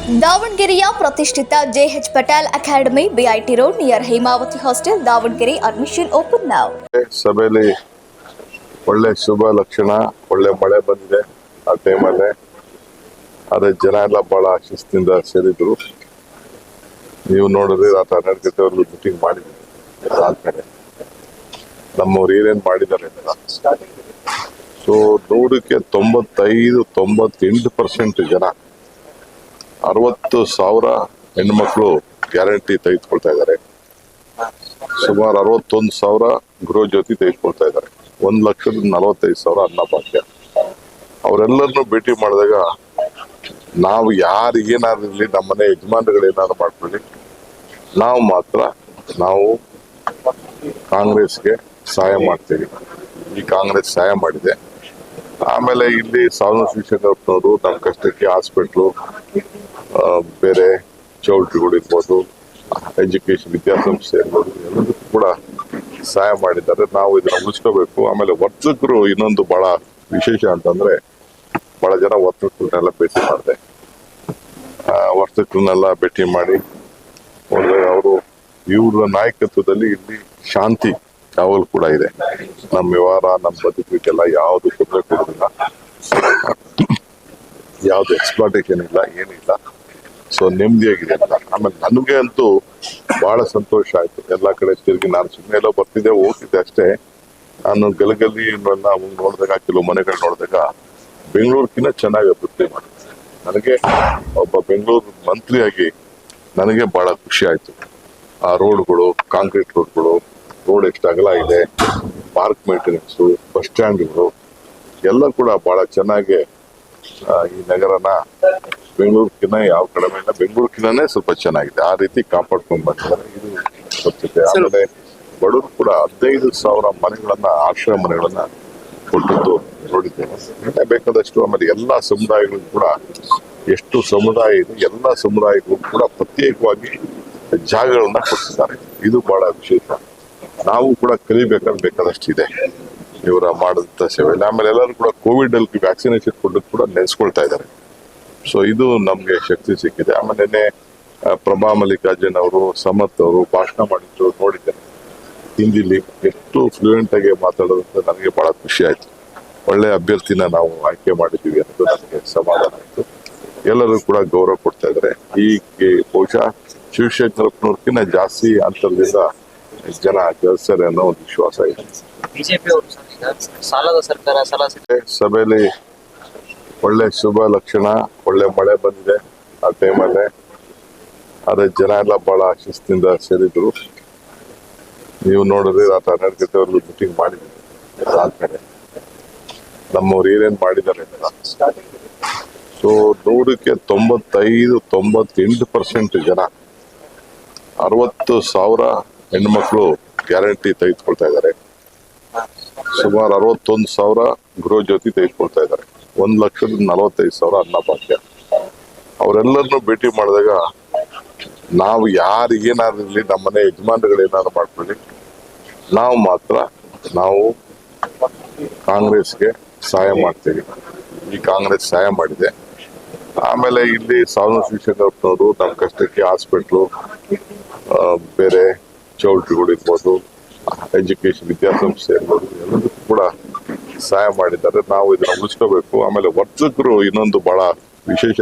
ದಾವಣಗೆರೆಯ ಪ್ರತಿಷ್ಠಿತ JH Patel academy BIT road near Hemavathi hostel Davanagere admission open now. ಸಭೆಯಲ್ಲಿ ಒಳ್ಳೆ ಶುಭ ಲಕ್ಷಣ, ಒಳ್ಳೆ ಮಳೆ ಬಂದಿದೆ ಆ ಟೈಮಲ್ಲೇ. ಅದೇ ಜನ ಎಲ್ಲ ಬಹಳ ಶಿಸ್ತಿಂದ ಸೇರಿದ್ರು. ನೀವು ನೋಡಿದ್ರೆ ರಾತ್ರಿ 12 ಗಂಟೆವರೆಗೂ ಮೀಟಿಂಗ್ ಮಾಡಿದ್ದೀವಿ ಆ ಕಡೆ ನಮ್ಮವ್ರು ಏನೇನು ಮಾಡಿದ್ದಾರೆ ಅಂತ. ಸೊ 100ಕ್ಕೆ 95-98% ಜನ 60,000 ಹೆಣ್ಮಕ್ಳು ಗ್ಯಾರಂಟಿ ತೆಗೆದುಕೊಳ್ತಾ ಇದ್ದಾರೆ. ಸುಮಾರು 61,000 ಗೃಹ ಜ್ಯೋತಿ ತೆಗೆದುಕೊಳ್ತಾ ಇದ್ದಾರೆ. 1,45,000 ಅನ್ನಭಾಗ್ಯ. ಅವರೆಲ್ಲರನ್ನು ಭೇಟಿ ಮಾಡಿದಾಗ ನಾವು ಯಾರು ಏನಾದ್ರು ಇರಲಿ, ನಮ್ಮನೆ ಯಜಮಾನರುಗಳು ಏನಾದ್ರು ಮಾಡ್ಕೊಳ್ಳಿ, ನಾವು ಕಾಂಗ್ರೆಸ್ಗೆ ಸಹಾಯ ಮಾಡ್ತೀವಿ. ಈ ಕಾಂಗ್ರೆಸ್ ಸಹಾಯ ಮಾಡಿದೆ. ಆಮೇಲೆ ಇಲ್ಲಿ ಸಾವಯವ ಶಿಕ್ಷಕರವರು ನಮ್ಮ ಕಷ್ಟಕ್ಕೆ ಹಾಸ್ಪಿಟ್ಲು, ಬೇರೆ ಚೌಲ್ಟ್ರಿಗಳು ಇರ್ಬೋದು, ಎಜುಕೇಶನ್ ವಿದ್ಯಾಸಂಸ್ಥೆ ಇರ್ಬೋದು, ಎಲ್ಲದಕ್ಕೂ ಕೂಡ ಸಹಾಯ ಮಾಡಿದ್ದಾರೆ. ನಾವು ಇದನ್ನ ಉಳಿಸ್ಕೋಬೇಕು. ಆಮೇಲೆ ವರ್ತಕರು ಇನ್ನೊಂದು ಬಹಳ ವಿಶೇಷ ಅಂತಂದ್ರೆ, ಬಹಳ ಜನ ವರ್ತಕರನ್ನೆಲ್ಲ ಭೇಟಿ ಮಾಡಿದೆ. ವರ್ತಕರನ್ನೆಲ್ಲ ಭೇಟಿ ಮಾಡಿ ಅವರು ಇವರ ನಾಯಕತ್ವದಲ್ಲಿ ಇಲ್ಲಿ ಶಾಂತಿ ಯಾವಾಗಲೂ ಕೂಡ ಇದೆ. ನಮ್ಮ ವ್ಯವಹಾರ, ನಮ್ಮ ಬದುಕಿಗೆಲ್ಲ ಯಾವುದು ತೊಂದರೆ ಕೊಡೋದಿಲ್ಲ, ಯಾವ್ದು ಎಕ್ಸ್ಪ್ಲಾಟೇಷನ್ ಇಲ್ಲ, ಏನಿಲ್ಲ. ಸೊ ನೆಮ್ಮದಿಯಾಗಿದೆ ಅಂತ. ಆಮೇಲೆ ನನಗೆ ಅಂತೂ ಬಹಳ ಸಂತೋಷ ಆಯ್ತು. ಎಲ್ಲಾ ಕಡೆ ತಿರುಗಿ ನಾನು ಸುಮ್ಮನೆ ಎಲ್ಲೋ ಬರ್ತಿದ್ದೆ, ಹೋಗ್ತಿದ್ದೆ ಅಷ್ಟೇ. ನಾನು ಗಲಗಲಿ ನೋಡಿದಾಗ, ಕೆಲವು ಮನೆಗಳು ನೋಡಿದಾಗ ಬೆಂಗಳೂರಿಗಿಂತ ಚೆನ್ನಾಗಿ ಅಭಿವೃದ್ಧಿ ಮಾಡಿದೆ. ನನಗೆ ಒಬ್ಬ ಬೆಂಗಳೂರು ಮಂತ್ರಿಯಾಗಿ ನನಗೆ ಬಹಳ ಖುಷಿ ಆಯ್ತು. ಆ ರೋಡ್ಗಳು, ಕಾಂಕ್ರೀಟ್ ರೋಡ್ಗಳು, ರೋಡ್ ಎಷ್ಟು ಅಗಲ ಇದೆ, ಪಾರ್ಕ್ ಮೇಂಟೆನೆನ್ಸ್, ಬಸ್ ಸ್ಟ್ಯಾಂಡ್ಗಳು ಎಲ್ಲ ಕೂಡ ಬಹಳ ಚೆನ್ನಾಗಿ ಈ ನಗರನ ಬೆಂಗಳೂರಿಗಿನ್ನ ಯಾವ ಕಡಿಮೆ ಇಲ್ಲ, ಬೆಂಗಳೂರಿಗಿಂತಾನೆ ಸ್ವಲ್ಪ ಚೆನ್ನಾಗಿದೆ. ಆ ರೀತಿ ಕಾಪಾಡ್ಕೊಂಡ್ ಬಂದಿದ್ದಾರೆ. ಇದು ಗೊತ್ತಿದೆ. ಆಮೇಲೆ ಬಡವರು ಕೂಡ 15,000 ಮನೆಗಳನ್ನ, ಆಶ್ರಯ ಮನೆಗಳನ್ನ ಕೊಟ್ಟದ್ದು ನೋಡಿದ್ದೇನೆ. ಬೇಕಾದಷ್ಟು. ಆಮೇಲೆ ಎಲ್ಲಾ ಸಮುದಾಯಗಳಿಗೂ ಕೂಡ, ಎಷ್ಟು ಸಮುದಾಯ ಇದೆ ಎಲ್ಲ ಸಮುದಾಯಗಳಿಗೂ ಕೂಡ ಪ್ರತ್ಯೇಕವಾಗಿ ಜಾಗಗಳನ್ನ ಕೊಡ್ತಿದ್ದಾರೆ. ಇದು ಬಹಳ ವಿಶೇಷ. ನಾವು ಕೂಡ ಕಲಿಬೇಕಾದ್ರೆ ಬೇಕಾದಷ್ಟು ಇದೆ ಇವರ ಮಾಡಿದಂತ ಸೇವೆ. ಆಮೇಲೆ ಎಲ್ಲರೂ ಕೂಡ ಕೋವಿಡ್ ಅಲ್ಲಿ ವ್ಯಾಕ್ಸಿನೇಷನ್ ಕೊಡೋದು ಕೂಡ ನೆನೆಸ್ಕೊಳ್ತಾ ಇದ್ದಾರೆ. ಸೊ ಇದು ನಮ್ಗೆ ಶಕ್ತಿ ಸಿಕ್ಕಿದೆ. ಆಮೇಲೆ ನಿನ್ನೆ ಪ್ರಭಾ ಮಲ್ಲಿಕಾರ್ಜುನ್ ಅವರು, ಸಮರ್ಥ್ ಅವರು ಭಾಷಣ ಮಾಡಿದ್ರು ನೋಡಿದ್ದೇನೆ. ಹಿಂದಿಲಿ ಎಷ್ಟು ಫ್ಲೂಯೆಂಟ್ ಆಗಿ ಮಾತಾಡೋದಂತ ನನಗೆ ಬಹಳ ಖುಷಿ ಆಯ್ತು. ಒಳ್ಳೆ ಅಭ್ಯರ್ಥಿನ ನಾವು ಆಯ್ಕೆ ಮಾಡಿದ್ದೀವಿ ಅನ್ನೋದು ನನಗೆ ಸಮಾಧಾನ ಆಯ್ತು. ಎಲ್ಲರೂ ಕೂಡ ಗೌರವ ಕೊಡ್ತಾ ಇದ್ದಾರೆ. ಈ ಬಹುಶಃ ಶಿವಶಂಕರಪ್ಪನವ್ರಕ್ಕಿಂತ ಜಾಸ್ತಿ ಅಂತರದಿಂದ ಜನ ಗೆಲ್ತಾರೆ ಅನ್ನೋ ಒಂದು ವಿಶ್ವಾಸ ಇದೆ. ಸಭೆಯಲ್ಲಿ ಒಳ್ಳೆ ಶುಭ ಲಕ್ಷಣ, ಒಳ್ಳೆ ಮಳೆ ಬಂದಿದೆ ಆ ಟೈಮಲ್ಲೇ. ಅದೇ ಜನ ಎಲ್ಲ ಬಹಳ ಶಿಸ್ತಿಂದ ಸೇರಿದ್ರು. ನೀವು ನೋಡಿದ್ರೆ ರಾತ್ರಿ 12 ಗಂಟೆವರೆಗೂ ಮೀಟಿಂಗ್ ಮಾಡಿದ್ದೀವಿ ಆ ಕಡೆ ನಮ್ಮವ್ರು ಏನೇನು ಮಾಡಿದ್ದಾರೆ ಅಂತ. ಸೊ 100ಕ್ಕೆ 95-98% ಜನ 60,000 ಹೆಣ್ಮಕ್ಳು ಗ್ಯಾರಂಟಿ ತೆಗೆದುಕೊಳ್ತಾ ಇದ್ದಾರೆ. ಸುಮಾರು 61,000 ಗೃಹ ಜ್ಯೋತಿ ತೆಗೆದುಕೊಳ್ತಾ ಇದ್ದಾರೆ. 1,45,000 ಅನ್ನಭಾಗ್ಯ. ಅವರೆಲ್ಲರನ್ನು ಭೇಟಿ ಮಾಡಿದಾಗ ನಾವು ಯಾರು ಏನಾದ್ರು ಇರಲಿ, ನಮ್ಮನೆ ಯಜಮಾನರುಗಳು ಏನಾದ್ರು ಮಾಡ್ಕೊಳ್ಳಿ, ನಾವು ಕಾಂಗ್ರೆಸ್ಗೆ ಸಹಾಯ ಮಾಡ್ತೀವಿ. ಈ ಕಾಂಗ್ರೆಸ್ ಸಹಾಯ ಮಾಡಿದೆ. ಆಮೇಲೆ ಇಲ್ಲಿ ಸಾವಯವ ಶಿಕ್ಷಕರವರು ನಮ್ಮ ಕಷ್ಟಕ್ಕೆ ಹಾಸ್ಪಿಟ್ಲು, ಬೇರೆ ಚೌಲ್ಟ್ರಿಗಳು ಇರ್ಬೋದು, ಎಜುಕೇಶನ್ ವಿದ್ಯಾಸಂಸ್ಥೆ ಇರ್ಬೋದು, ಎಲ್ಲದಕ್ಕೂ ಕೂಡ ಸಹಾಯ ಮಾಡಿದ್ದಾರೆ. ನಾವು ಇದನ್ನ ಉಳಿಸ್ಕೋಬೇಕು. ಆಮೇಲೆ ವರ್ತಕರು ಇನ್ನೊಂದು ಬಹಳ ವಿಶೇಷ